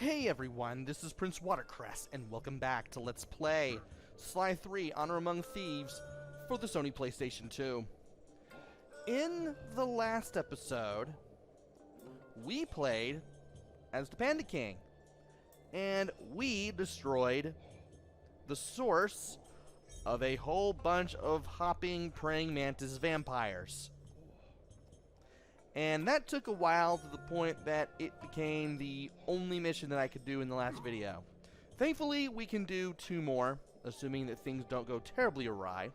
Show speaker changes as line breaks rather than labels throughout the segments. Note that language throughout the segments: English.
Hey everyone, this is PrinceWatercress, and welcome back to Let's Play Sly 3 Honor Among Thieves for the Sony PlayStation 2. In the last episode, we played as the Panda King, and we destroyed the source of a whole bunch of hopping praying mantis vampires. And that took a while to the point that it became the only mission that I could do in the last video. Thankfully, we can do 2 more, assuming that things don't go terribly awry.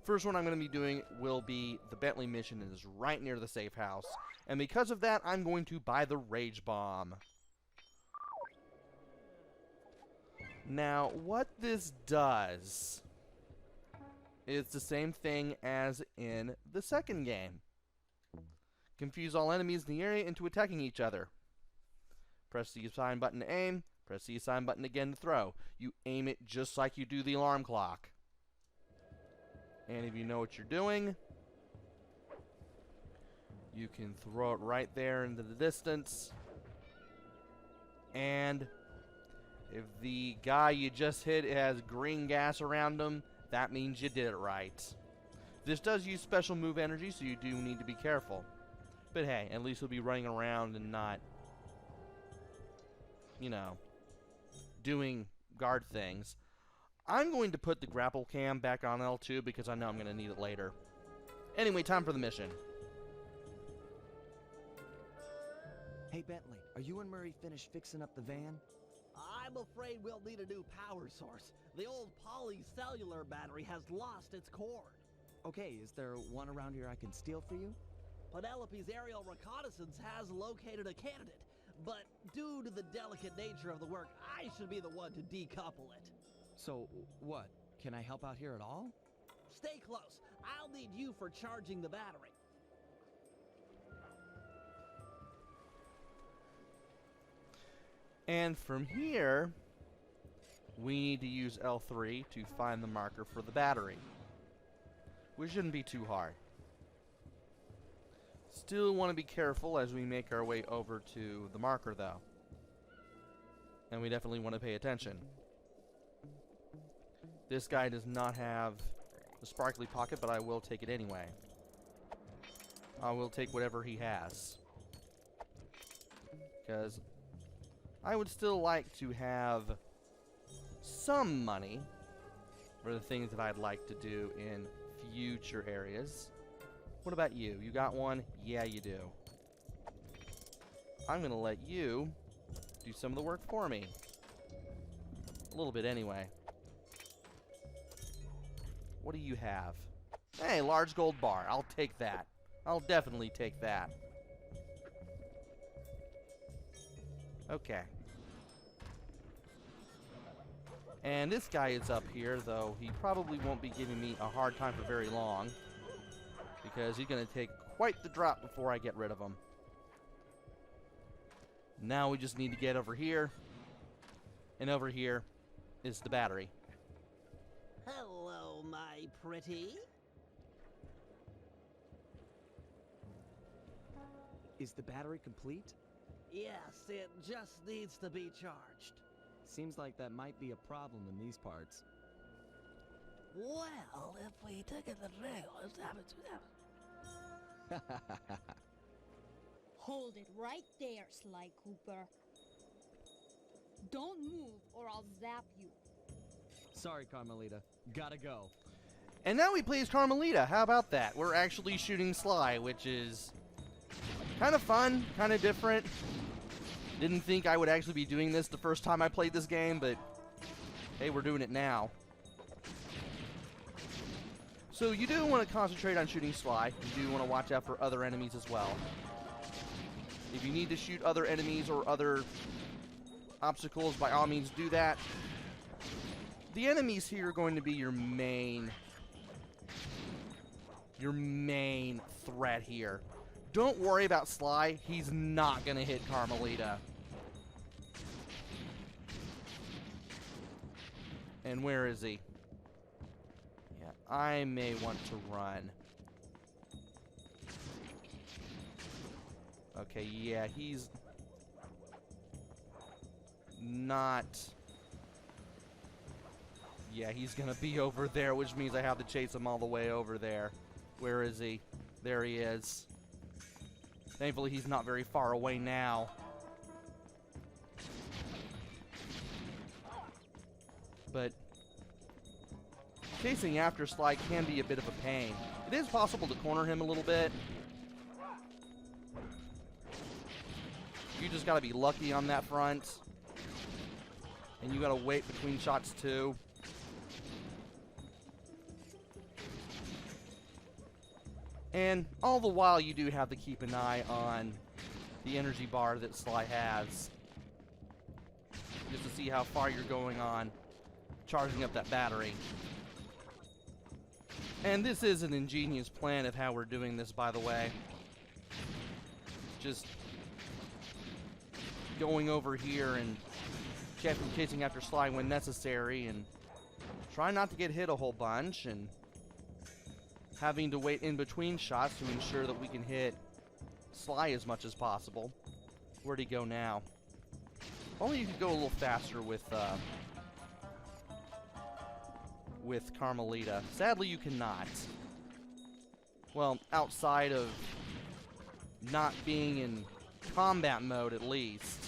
First one I'm going to be doing will be the Bentley mission, and is right near the safe house. And because of that, I'm going to buy the Rage Bomb. Now, what this does is the same thing as in the second game. Confuse all enemies in the area into attacking each other. Press the assign button to aim. Press the assign button again to throw. You aim it just like you do the alarm clock. And if you know what you're doing, you can throw it right there into the distance. And if the guy you just hit has green gas around him, that means you did it right. This does use special move energy, so you do need to be careful. But hey, at least he'll be running around and not, you know, doing guard things. I'm going to put the grapple cam back on L2 because I know I'm going to need it later. Anyway, time for the mission.
Hey Bentley, are you and Murray finished fixing up the van?
I'm afraid we'll need a new power source. The old polycellular battery has lost its cord.
Okay, is there one around here I can steal for you?
Penelope's aerial reconnaissance has located a candidate, but due to the delicate nature of the work, I should be the one to decouple it.
So, what? Can I help out here at all?
Stay close. I'll need you for charging the battery.
And from here, we need to use L3 to find the marker for the battery, which shouldn't be too hard. Still want to be careful as we make our way over to the marker, though. And we definitely want to pay attention. This guy does not have the sparkly pocket, but I will take it anyway. I will take whatever he has, because I would still like to have some money for the things that I'd like to do in future areas. What about you? You got one? Yeah, you do. I'm going to let you do some of the work for me. A little bit anyway. What do you have? Hey, large gold bar. I'll take that. I'll definitely take that. Okay. And this guy is up here, though he probably won't be giving me a hard time for very long, because he's going to take quite the drop before I get rid of him. Now we just need to get over here. And over here is the battery.
Hello, my pretty.
Is the battery complete?
Yes, it just needs to be charged.
Seems like that might be a problem in these parts.
Well, if we took it the trail,
Hold it right there, Sly Cooper. Don't move or I'll zap you.
Sorry, Carmelita. Gotta go.
And now we play as Carmelita. How about that? We're actually shooting Sly, which is kind of fun, kind of different. Didn't think I would actually be doing this the first time I played this game, but hey, we're doing it now. So you do want to concentrate on shooting Sly. You do want to watch out for other enemies as well. If you need to shoot other enemies or other obstacles, by all means do that. The enemies here are going to be your main threat here. Don't worry about Sly. He's not going to hit Carmelita. And where is he? Yeah, I may want to run. Okay, yeah, he's not... Yeah, he's gonna be over there, which means I have to chase him all the way over there. Where is he? There he is. Thankfully, he's not very far away now. But chasing after Sly can be a bit of a pain. It is possible to corner him a little bit. You just gotta be lucky on that front. And you gotta wait between shots too. And all the while you do have to keep an eye on the energy bar that Sly has. Just to see how far you're going on charging up that battery. And this is an ingenious plan of how we're doing this, by the way. Just going over here and chasing after Sly when necessary, and try not to get hit a whole bunch, and having to wait in between shots to ensure that we can hit Sly as much as possible. Where'd he go now? Only you could go a little faster with Carmelita. Sadly, you cannot. Well, outside of not being in combat mode, at least.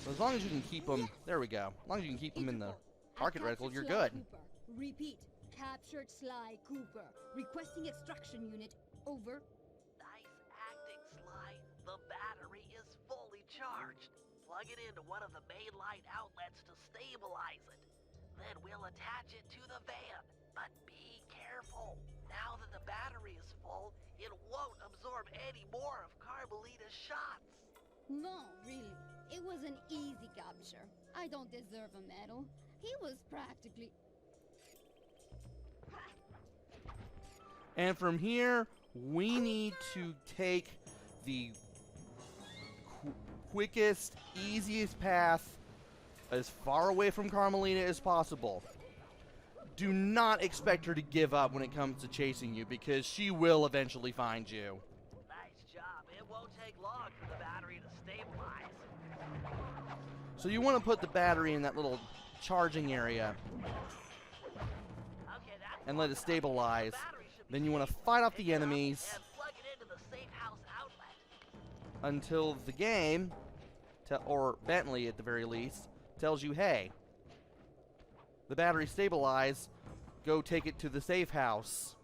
So as long as you can keep them... There we go. As long as you can keep them in the target reticle, you're good.
Cooper. Repeat. Captured Sly Cooper. Requesting extraction unit. Over.
Nice acting, Sly. The battery is fully charged. Plug it into one of the main light outlets to stabilize it. Then we'll attach it to the van. But be careful. Now that the battery is full, it won't absorb any more of Carmelita's shots.
No, really. It was an easy capture. I don't deserve a medal. He was practically...
And from here, we need to take the quickest, easiest path as far away from Carmelita as possible. Do not expect her to give up when it comes to chasing you, because she will eventually find you.
Nice job. It won't take long for the battery to stabilize.
So you want to put the battery in that little charging area
Okay, that's
and let it stabilize.
the battery should be
Then you want to
safe.
fight off
Pick
the
it up
enemies
and plug it into the safe house outlet.
until the game, or Bentley at the very least, tells you, hey, the battery stabilized, go take it to the safe house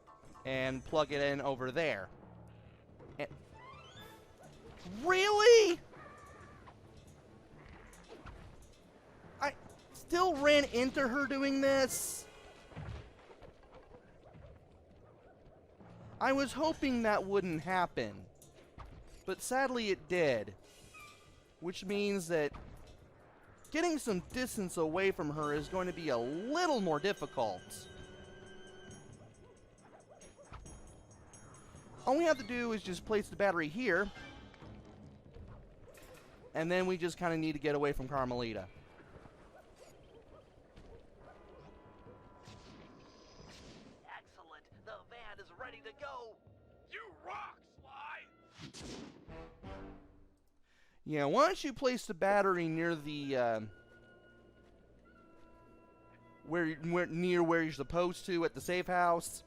and plug it in over there. And really? I still ran into her doing this? I was hoping that wouldn't happen, but sadly it did, which means that getting some distance away from her is going to be a little more difficult. All we have to do is just place the battery here, and then we just kind of need to get away from Carmelita.
Excellent. The van is ready to go. You rock, Sly.
Yeah, why don't you place the battery near the near where you're supposed to at the safe house.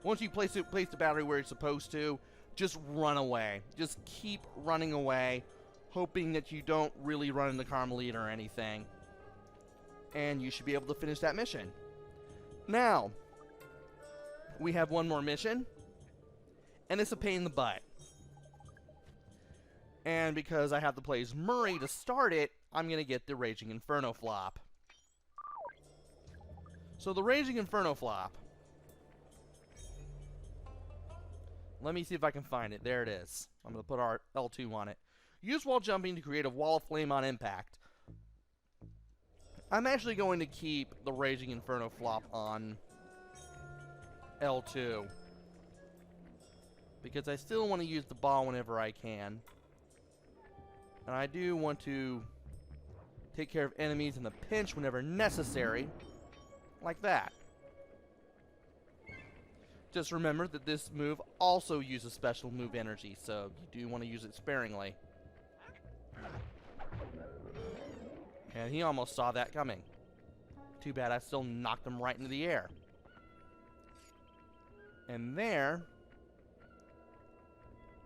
Once you place the battery where it's supposed to, just run away. Just keep running away, hoping that you don't really run into Carmelita or anything. And you should be able to finish that mission. Now, we have one more mission, and it's a pain in the butt. And because I have to play as Murray to start it, I'm going to get the Raging Inferno flop. So the Raging Inferno flop. Let me see if I can find it. There it is. I'm going to put our L2 on it. Use while jumping to create a wall of flame on impact. I'm actually going to keep the Raging Inferno flop on L2. Because I still want to use the ball whenever I can. And I do want to take care of enemies in the pinch whenever necessary. Like that. Just remember that this move also uses special move energy, so you do want to use it sparingly. And he almost saw that coming. Too bad I still knocked him right into the air. And there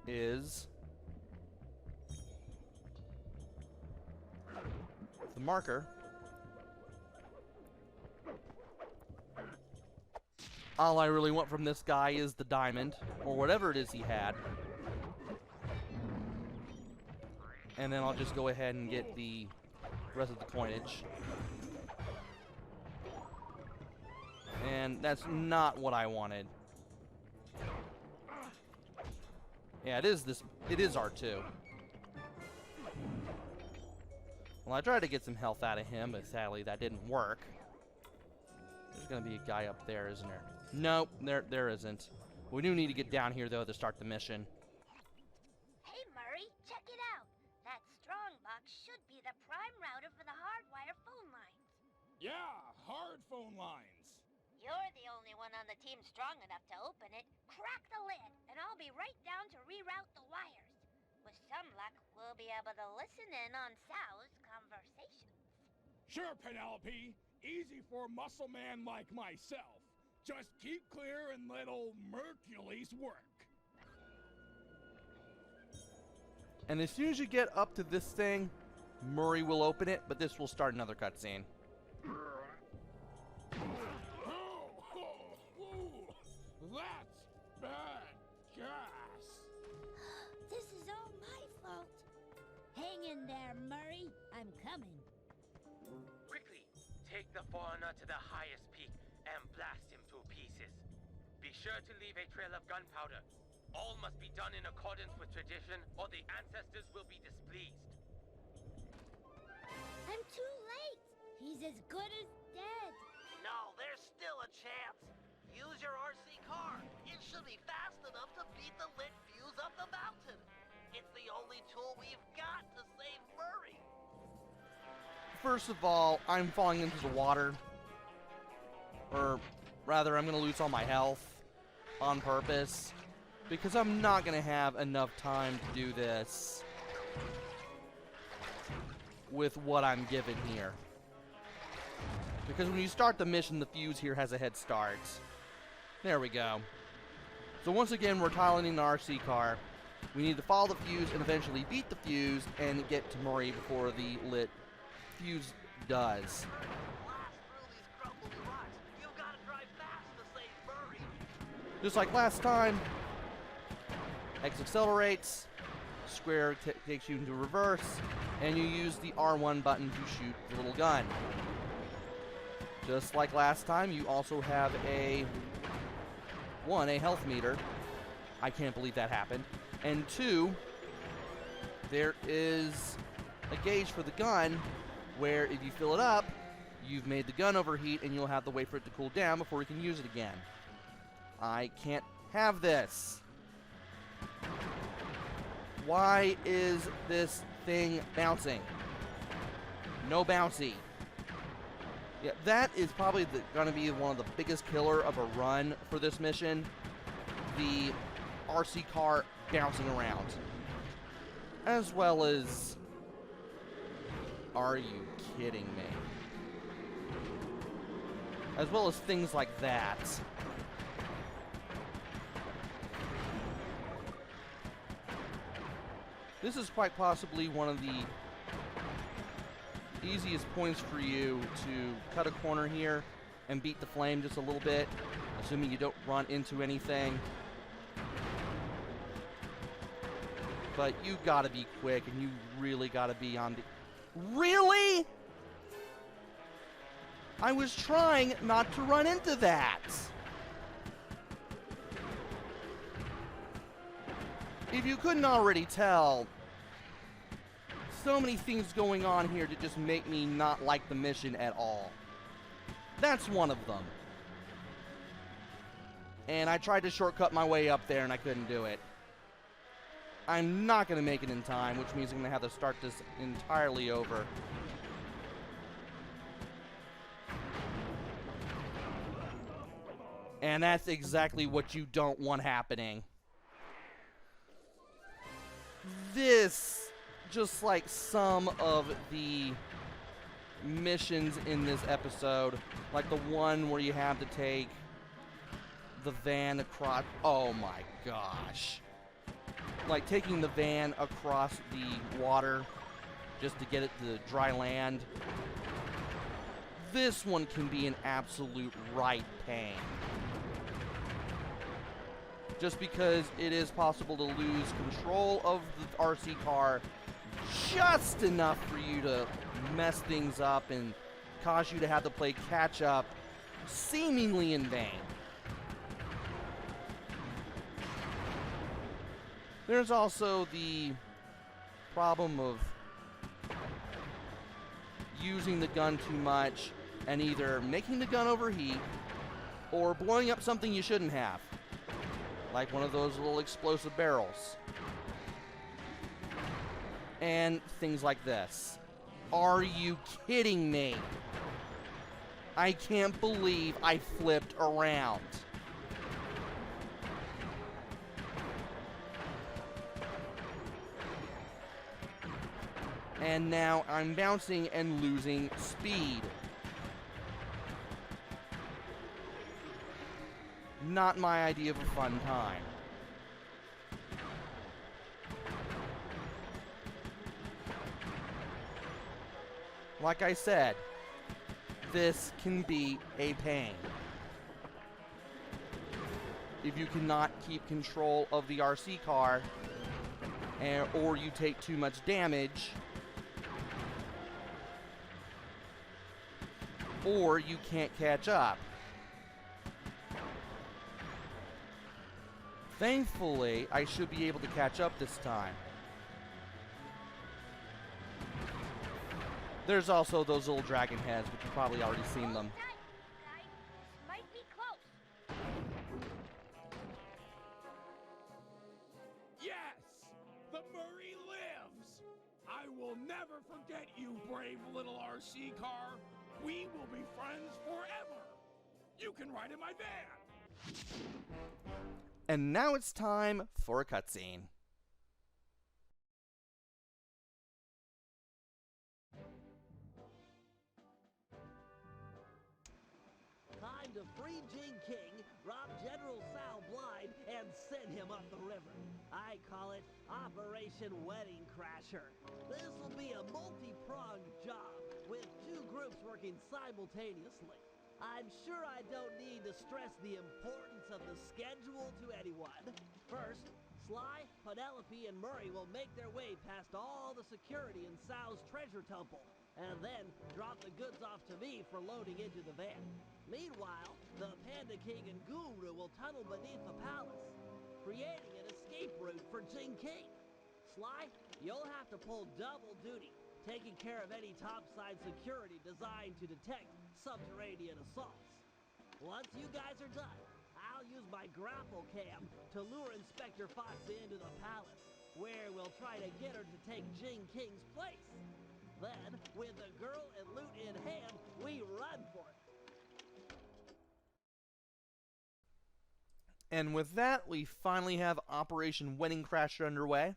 is the marker. All I really want from this guy is the diamond, or whatever it is he had. And then I'll just go ahead and get the rest of the coinage. And that's not what I wanted. Yeah, it is R2. Well, I tried to get some health out of him, but sadly that didn't work. There's gonna be a guy up there, isn't there? Nope, there isn't. We do need to get down here, though, to start the mission.
Hey, Murray, check it out. That strong box should be the prime router for the hardwire phone lines.
Yeah, hard phone lines.
You're the only one on the team strong enough to open it. Crack the lid, and I'll be right down to reroute the wires. With some luck, we'll be able to listen in on Sal's conversations.
Sure, Penelope. Easy for a muscle man like myself. Just keep clear and let old Mercules work.
And as soon as you get up to this thing, Murray will open it, but this will start another cutscene.
That's bad gas.
This is all my fault. Hang in there, Murray. I'm coming.
Quickly, take the foreigner to the highest peak and blast him to pieces. Be sure to leave a trail of gunpowder. All must be done in accordance with tradition, or the ancestors will be displeased.
I'm too late. He's as good as dead.
No, there's still a chance. Use your RC car. It should be fast enough to beat the lit fuse up the mountain. It's the only tool we've got to save Murray.
First of all, I'm falling into the water. Or rather, I'm going to lose all my health on purpose. Because I'm not going to have enough time to do this with what I'm given here. Because when you start the mission, the fuse here has a head start. There we go. So once again, we're piloting the RC car. We need to follow the fuse and eventually beat the fuse and get to Murray before the lit fuse does.
Blast through these crumbly rocks. You've got to drive fast to save Murray.
Just like last time, X accelerates, square takes you into reverse, and you use the R1 button to shoot the little gun. Just like last time, you also have a health meter. I can't believe that happened. And 2, there is a gauge for the gun where if you fill it up, you've made the gun overheat and you'll have to wait for it to cool down before you can use it again. I can't have this. Why is this thing bouncing? No bouncy. Yeah, that is probably going to be one of the biggest killer of a run for this mission. The RC car bouncing around. As well as... Are you kidding me? As well as things like that. This is quite possibly one of the easiest points for you to cut a corner here and beat the flame just a little bit, assuming you don't run into anything. But you gotta be quick, and you really gotta be on the... Really? I was trying not to run into that. If you couldn't already tell, so many things going on here to just make me not like the mission at all. That's one of them. And I tried to shortcut my way up there and I couldn't do it. I'm not going to make it in time, which means I'm going to have to start this entirely over. And that's exactly what you don't want happening. This just like some of the missions in this episode, like the one where you have to take the van across. Oh my gosh. Like taking the van across the water just to get it to dry land. This one can be an absolute right pain. Just because it is possible to lose control of the RC car just enough for you to mess things up and cause you to have to play catch up seemingly in vain. There's also the problem of using the gun too much and either making the gun overheat or blowing up something you shouldn't have, like one of those little explosive barrels. And things like this. Are you kidding me? I can't believe I flipped around. And now I'm bouncing and losing speed. Not my idea of a fun time. Like I said, this can be a pain. If you cannot keep control of the RC car, or you take too much damage, or you can't catch up. Thankfully, I should be able to catch up this time. There's also those little dragon heads, but you've probably already seen them.
Guys, this might be close.
Yes! The Murray lives! I will never forget you, brave little RC car. We will be friends forever. You can ride in my van.
And now it's time for a cutscene.
Time to free Jing King, rob General Sal blind, and send him up the river. I call it Operation Wedding Crasher. This will be a multi-pronged job, with two groups working simultaneously. I'm sure I don't need to stress the importance of the schedule to anyone. First, Sly, Penelope, and Murray will make their way past all the security in Sal's treasure temple, and then drop the goods off to me for loading into the van. Meanwhile, the Panda King and Guru will tunnel beneath the palace, creating an escape route for Jing King. Sly, you'll have to pull double duty, taking care of any topside security designed to detect subterranean assaults. Once you guys are done, I'll use my grapple cam to lure Inspector Foxy into the palace, where we'll try to get her to take Jing King's place. Then, with the girl and loot in hand, we run for it.
And with that, we finally have Operation Wedding Crasher underway.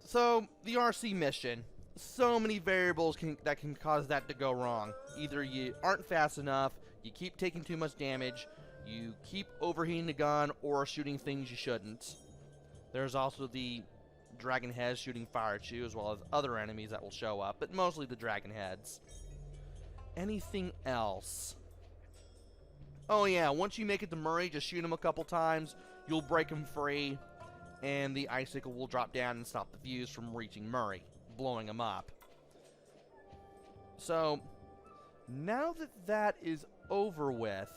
So, the RC mission. So many variables that can cause that to go wrong. Either you aren't fast enough, you keep taking too much damage, you keep overheating the gun, or shooting things you shouldn't. There's also the dragon heads shooting fire at you, as well as other enemies that will show up, but mostly the dragon heads. Anything else? Oh yeah, once you make it to Murray, just shoot him a couple times, you'll break him free, and the icicle will drop down and stop the fuse from reaching Murray, blowing him up. So, now that that is over with,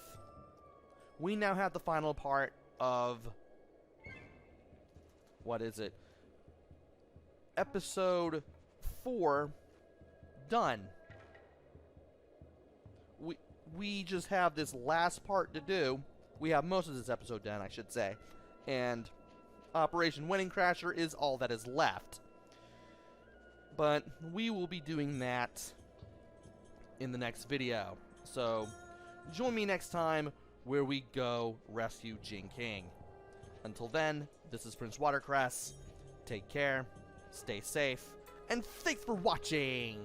we now have the final part of, what is it? Episode 4 done. We just have this last part to do. We have most of this episode done, I should say. And Operation Wedding Crasher is all that is left. But we will be doing that in the next video. So, join me next time where we go rescue Jing King. Until then, this is PrinceWatercress, Take care, stay safe, and thanks for watching!